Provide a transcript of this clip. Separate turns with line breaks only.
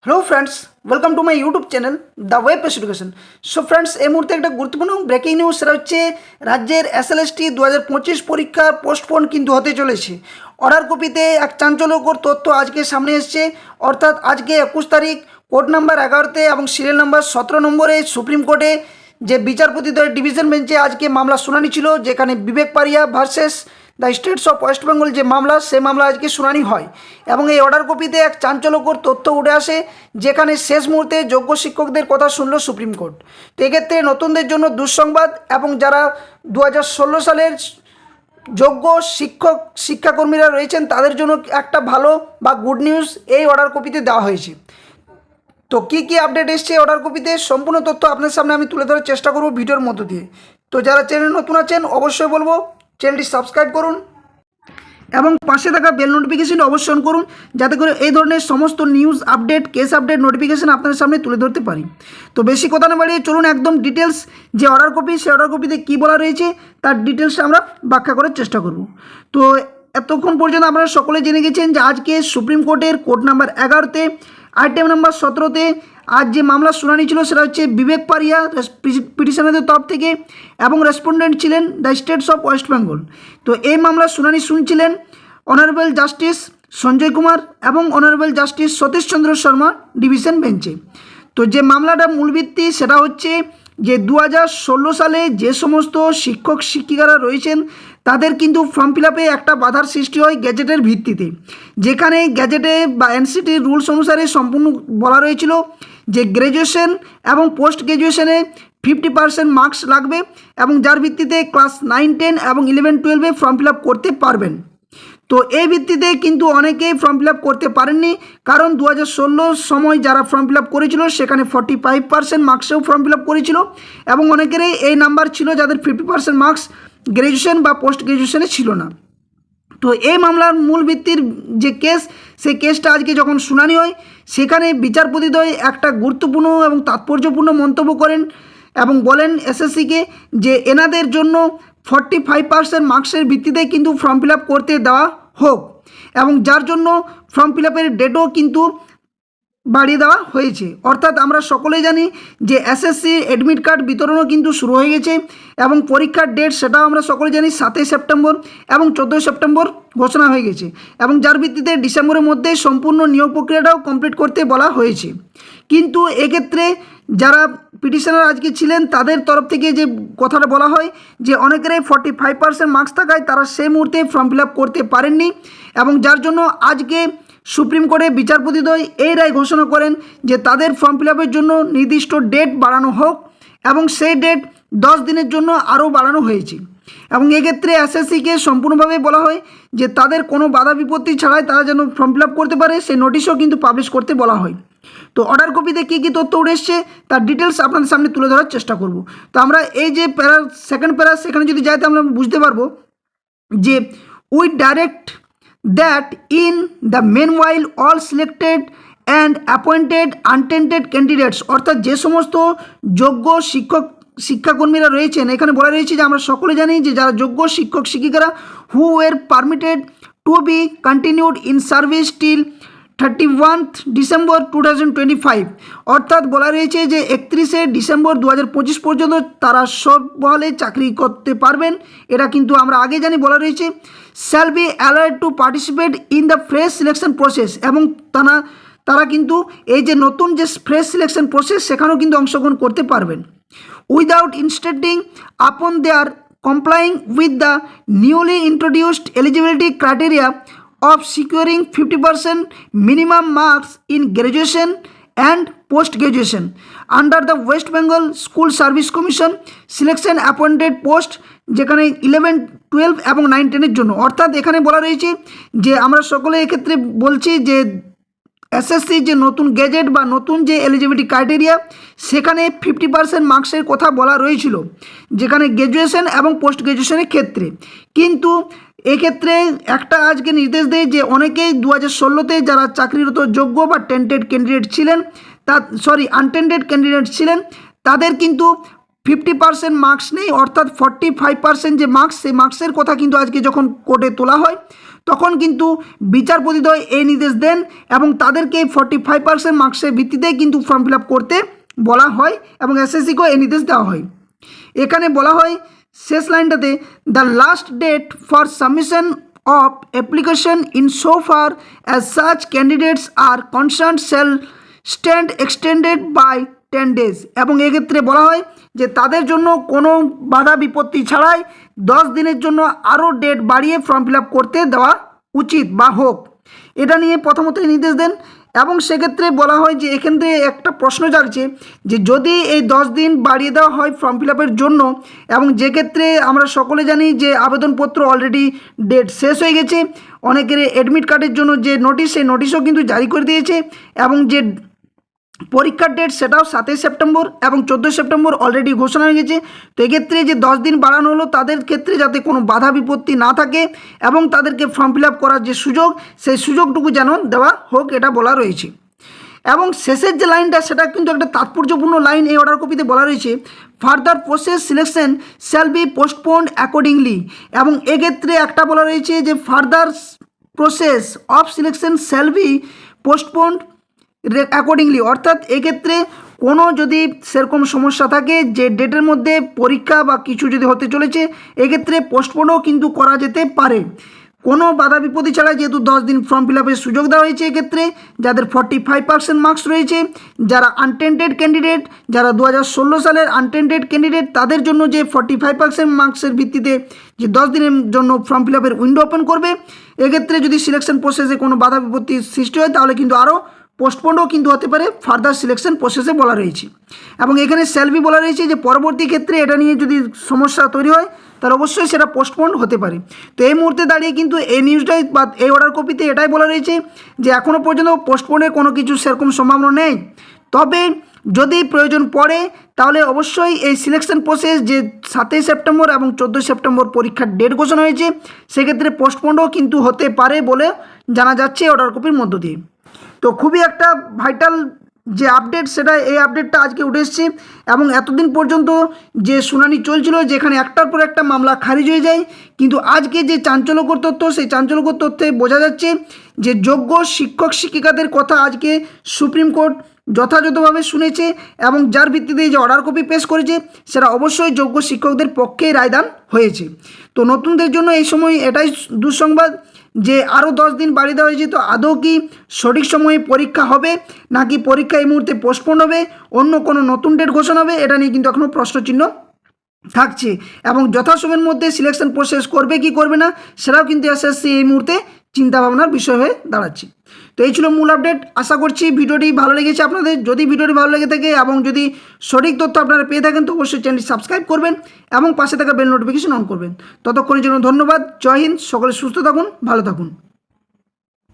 Hello friends, welcome to my YouTube channel the web paste education. So friends, এই মুহূর্তে একটা গুরুত্বপূর্ণ breaking news, সেটা হচ্ছে রাজ্যের এসএলএসটি 2025 পরীক্ষার পোস্টপোন কিন্তু হতে চলেছে। অর্ডার কপিতে এক চাঞ্চল্যকর তথ্য আজকে সামনে এসছে। অর্থাৎ আজকে 21 তারিখ কোড নাম্বার 11তে এবং সিরিয়াল নাম্বার 17 নম্বরে সুপ্রিম কোর্টে যে বিচারপতিদ্বয়ের ডিভিশন বেঞ্চে আজকে মামলা শুনানি ছিল, যেখানে বিবেক পারিয়া versus the states of West Bengal যে মামলা, সে মামলা আজকে শুনানি হয় এবং এই অর্ডার কপিতে এক চাঞ্চল্যকর তথ্য উঠে আসে, যেখানে শেষ মুহূর্তে যোগ্য শিক্ষকদের কথা শুনল সুপ্রিম কোর্ট। তো এক্ষেত্রে নতুনদের জন্য দুঃসংবাদ, এবং যারা 2016 সালের যোগ্য শিক্ষাকর্মীরা রয়েছেন তাদের জন্য একটা ভালো বা গুড নিউজ এই অর্ডার কপিতে দেওয়া হয়েছে। তো কী আপডেট এসছে অর্ডার কপিতে, সম্পূর্ণ তথ্য আপনার সামনে আমি তুলে ধরার চেষ্টা করব ভিডিওর মধ্য দিয়ে। তো যারা চ্যানেল নতুন আছেন অবশ্যই বলবো চ্যানেলটি সাবস্ক্রাইব করুন এবং পাশে থাকা বেল নোটিফিকেশনটি অবশ্যই অন করুন, যাতে করে এই ধরনের সমস্ত news update, case update notification আপনাদের সামনে তুলে ধরতে পারি। তো বেশি কথা না বাড়িয়ে চলুন একদম ডিটেলস যে অর্ডার কপি, সেই অর্ডার কপিতে কী বলা রয়েছে তার ডিটেলসটা আমরা ব্যাখ্যা করার চেষ্টা করব। তো এতক্ষণ পর্যন্ত আপনারা সকলে জেনে গেছেন যে আজকে সুপ্রিম কোর্টের কোড নাম্বার 11তে আইটেম নাম্বার 17তে আজ যে মামলা শুনানি ছিল, সেটা হচ্ছে বিবেক পারিয়া পিটিশনারদের তরফ থেকে, এবং রেসপন্ডেন্ট ছিলেন the states of West Bengal. তো এই মামলার শুনানি শুনছিলেন অনারেবল জাস্টিস সঞ্জয় কুমার এবং অনারেবল জাস্টিস সতীশ চন্দ্র শর্মা ডিভিশন বেঞ্চে। তো যে মামলাটার মূল ভিত্তি সেটা হচ্ছে যে 2016 সালে যে সমস্ত শিক্ষক শিক্ষিকারা রয়েছেন তাদের কিন্তু ফর্ম ফিল আপে একটা বাধার সৃষ্টি হয় গ্যাজেটের ভিত্তিতে, যেখানে গ্যাজেটে বা এনসিটির রুলস অনুসারে সম্পূর্ণ বলা রয়েছিল যে গ্র্যাজুয়েশন এবং পোস্ট গ্র্যাজুয়েশনে 50% মার্কস লাগবে, এবং যার ভিত্তিতে ক্লাস 9, 10 এবং 11, 12 ফর্ম ফিল আপ করতে পারবেন। তো এই ভিত্তিতে কিন্তু অনেকেই ফর্ম ফিল আপ করতে পারেননি, কারণ 2016 সময় যারা ফর্ম ফিল আপ করেছিল সেখানে 45% মার্কসেও ফর্ম ফিল আপ করেছিল, এবং অনেকেরই এই নাম্বার ছিল যাদের 50% মার্কস গ্র্যাজুয়েশন বা পোস্ট গ্র্যাজুয়েশনে ছিল না। তো এই মামলার মূল ভিত্তির যে কেস, সেই কেসটা আজকে যখন শুনানি হয়, সেখানে বিচারপতিদ্বয় একটা গুরুত্বপূর্ণ এবং তাৎপর্যপূর্ণ মন্তব্য করেন এবং বলেন এসএসসিকে যে এনাদের জন্য 45% মার্কসের ভিত্তিতে কিন্তু ফর্ম ফিল আপ করতে দেওয়া হোক, এবং যার জন্য ফর্ম ফিল আপের ডেটও কিন্তু বাড়িয়ে দেওয়া হয়েছে। অর্থাৎ আমরা সকলেই জানি যে এসএসসি অ্যাডমিট কার্ড বিতরণও কিন্তু শুরু হয়ে গেছে, এবং পরীক্ষার ডেট সেটাও আমরা সকলে জানি 7 সেপ্টেম্বর এবং 14 সেপ্টেম্বর ঘোষণা হয়ে গেছে, এবং যার ভিত্তিতে ডিসেম্বরের মধ্যে সম্পূর্ণ নিয়োগ প্রক্রিয়াটাও কমপ্লিট করতে বলা হয়েছে। কিন্তু এক্ষেত্রে যারা পিটিশনার আজকে ছিলেন তাদের তরফ থেকে যে কথাটা বলা হয় যে অনেকেরই 45% মার্কস থাকায় তারা সেই মুহূর্তে ফর্ম ফিল আপ করতে পারেননি, এবং যার জন্য আজকে সুপ্রিম কোর্টে বিচারপতিদ্বয় এই রায় ঘোষণা করেন যে তাদের ফর্ম ফিল আপের জন্য নির্দিষ্ট ডেট বাড়ানো হোক, এবং সেই ডেট 10 দিনের জন্য আরও বাড়ানো হয়েছে। এবং এক্ষেত্রে এসএসসিকে সম্পূর্ণভাবে বলা হয় যে তাদের কোনো বাধা বিপত্তি ছাড়াই তারা যেন ফর্ম ফিল আপ করতে পারে, সেই নোটিশও কিন্তু পাবলিশ করতে বলা হয়। তো অর্ডার কপিতে কী তথ্য উঠে এসছে তার ডিটেলস আপনাদের সামনে তুলে ধরার চেষ্টা করব। তো আমরা এই যে সেকেন্ড প্যারা সেখানে যদি যাই, আমরা বুঝতে পারবো যে we direct that in the meanwhile all selected and appointed untainted candidates, অর্থাৎ যে সমস্ত যোগ্য শিক্ষাকর্মীরা রয়েছেন, এখানে বলা রয়েছে যে আমরা সকলে জানি যে যারা যোগ্য শিক্ষক শিক্ষিকারা who were permitted to be continued in service till 31 December 2025, অর্থাৎ বলা রয়েছে যে 31 ডিসেম্বর 2025 পর্যন্ত তারা সববহালে চাকরি করতে পারবেন। এটা কিন্তু আমরা আগে জানি বলা রয়েছে shall be allowed to participate in the fresh selection process, এবং তারা কিন্তু এই যে নতুন যে ফ্রেশ সিলেকশন প্রসেস সেখানেও কিন্তু অংশগ্রহণ করতে পারবেন without instating upon their complying with the newly introduced eligibility criteria of securing 50% minimum marks in graduation and post graduation under the West Bengal School Service Commission selection appointed post, যেখানে 11, 12 এবং 9, 10 এর জন্য। অর্থাৎ এখানে বলা রয়েছে যে আমরা সকলে এক্ষেত্রে বলছি যে এসএসসি যে নতুন গ্যাজেট বা নতুন যে এলিজিবিলিটি ক্রাইটেরিয়া, সেখানে 50% মার্কসের কথা বলা রয়েছিল, যেখানে গ্র্যাজুয়েশন এবং পোস্ট গ্র্যাজুয়েশনের ক্ষেত্রে। কিন্তু এক্ষেত্রে একটা আজকে নির্দেশ দেয় যে অনেকেই 2016তে যারা চাকরিরত যোগ্য বা টেন্টেড ক্যান্ডিডেট ছিলেন, আনটেন্টেড ক্যান্ডিডেট ছিলেন, তাদের কিন্তু 50% মার্কস নেই, অর্থাৎ 45% যে মার্কস, সেই মার্কসের কথা কিন্তু আজকে যখন কোর্টে তোলা হয়, তখন কিন্তু বিচারপতিদ্বয় এই নির্দেশ দেন এবং তাদেরকে 45% মার্কসের ভিত্তিতেই কিন্তু ফর্ম ফিল আপ করতে বলা হয় এবং এসএসসিকেও এই নির্দেশ দেওয়া হয়। এখানে বলা হয় শেষ লাইনটাতে, the last date for submission of application in so far as such candidates are concern shall stand extended by 10 days। এবং এক্ষেত্রে বলা হয় যে তাদের জন্য কোনো বাধা বিপত্তি ছাড়াই 10 দিনের জন্য আরও ডেট বাড়িয়ে ফর্ম ফিল আপ করতে দেওয়া উচিত বা হোক, এটা নিয়ে প্রথমতই নির্দেশ দেন। এবং সেক্ষেত্রে বলা হয় যে এখান থেকে একটা প্রশ্ন জাগছে যে যদি এই 10 দিন বাড়িয়ে দেওয়া হয় ফর্ম ফিল আপের জন্য, এবং যে ক্ষেত্রে আমরা সকলে জানি যে আবেদনপত্র অলরেডি ডেট শেষ হয়ে গেছে, অনেকের অ্যাডমিট কার্ডের জন্য যে নোটিশ, সেই নোটিশও কিন্তু জারি করে দিয়েছে, এবং যে পরীক্ষার ডেট সেটাও 7 সেপ্টেম্বর এবং 14 সেপ্টেম্বর অলরেডি ঘোষণা হয়ে গেছে। তো এক্ষেত্রে যে 10 দিন বাড়ানো হলো তাদের ক্ষেত্রে যাতে কোনো বাধা বিপত্তি না থাকে এবং তাদেরকে ফর্ম ফিল আপ করার যে সুযোগ, সেই সুযোগটুকু যেন দেওয়া হোক, এটা বলা রয়েছে। এবং শেষের যে লাইনটা সেটা কিন্তু একটা তাৎপর্যপূর্ণ লাইন এই অর্ডার কপিতে বলা রয়েছে, further process selection shall be postponed accordingly. এবং এক্ষেত্রে একটা বলা রয়েছে যে further process of selection shall be postponed accordingly, অর্থাৎ এক্ষেত্রে কোনো যদি সেরকম সমস্যা থাকে যে ডেটের মধ্যে পরীক্ষা বা কিছু যদি হতে চলেছে, এক্ষেত্রে পোস্টপোনও কিন্তু করা যেতে পারে কোনো বাধা বিপত্তি ছাড়া, যেহেতু 10 দিন ফর্ম ফিল আপের সুযোগ দেওয়া হয়েছে। এক্ষেত্রে যাদের 45% মার্কস রয়েছে, যারা আনটেন্টেড ক্যান্ডিডেট, যারা 2016 সালের আনটেন্টেড ক্যান্ডিডেট, তাদের জন্য যে 45% মার্কসের ভিত্তিতে যে 10 দিনের জন্য ফর্ম ফিল আপের উইন্ডো ওপেন করবে, এক্ষেত্রে যদি সিলেকশন প্রসেসে কোনো বাধা বিপত্তির সৃষ্টি হয় তাহলে কিন্তু আরও পোস্টপোনও কিন্তু হতে পারে, ফার্দার সিলেকশন প্রসেসে বলা রয়েছে। এবং এখানে স্যালবি বলা রয়েছে যে পরবর্তী ক্ষেত্রে এটা নিয়ে যদি সমস্যা তৈরি হয় তাহলে অবশ্যই সেটা পোস্টপোন হতে পারে। তো এই মুহূর্তে দাঁড়িয়ে কিন্তু এই নিউজটাই বা এই অর্ডার কপিতে এটাই বলা রয়েছে যে এখনও পর্যন্ত পোস্টপোনের কোনো কিছু সেরকম সম্ভাবনা নেই, তবে যদি প্রয়োজন পড়ে তাহলে অবশ্যই এই সিলেকশন প্রসেস যে 7 সেপ্টেম্বর এবং 14 সেপ্টেম্বর পরীক্ষার ডেট ঘোষণা হয়েছে, সেক্ষেত্রে পোস্টপোনও কিন্তু হতে পারে বলে জানা যাচ্ছে অর্ডার কপির মধ্য দিয়ে। তো খুবই একটা ভাইটাল যে আপডেট, সেটা এই আপডেটটা আজকে উঠে এসছে। এবং এতদিন পর্যন্ত যে শুনানি চলছিল, যেখানে একটার পর একটা মামলা খারিজ হয়ে যায়, কিন্তু আজকে যে চাঞ্চল্যকর তথ্য, সেই চাঞ্চল্যকর তথ্যে বোঝা যাচ্ছে যে যোগ্য শিক্ষক শিক্ষিকাদের কথা আজকে সুপ্রিম কোর্ট যথাযথভাবে শুনেছে এবং যার ভিত্তিতে যে অর্ডার কপি পেশ করেছে সেটা অবশ্যই যোগ্য শিক্ষকদের পক্ষেই রায়দান হয়েছে। তো নতুনদের জন্য এই সময় এটাই দুঃসংবাদ যে আরও 10 দিন বাড়িয়ে দেওয়া হয়েছে। তো আদৌ কি সঠিক সময়ে পরীক্ষা হবে নাকি পরীক্ষা এই মুহূর্তে পোস্টপোন হবে, অন্য কোনো নতুন ডেট ঘোষণা হবে, এটা নিয়ে কিন্তু এখনও প্রশ্নচিহ্ন থাকছে। এবং যথাসময়ের মধ্যে সিলেকশন প্রসেস করবে কি করবে না সেটাও কিন্তু এসএসসি এই মুহূর্তে চিন্তাভাবনার বিষয় হয়ে দাঁড়াচ্ছে। তো এই ছিল মূল আপডেট। আশা করছি ভিডিওটি ভালো লেগেছে আপনাদের। যদি ভিডিওটি ভালো লেগে থাকে এবং যদি সঠিক তথ্য আপনারা পেয়ে থাকেন তো অবশ্যই চ্যানেলটি সাবস্ক্রাইব করবেন এবং পাশে থাকা বেল নোটিফিকেশন অন করবেন। ততক্ষণের জন্য ধন্যবাদ। জয় হিন্দ। সকলে সুস্থ থাকুন, ভালো থাকুন।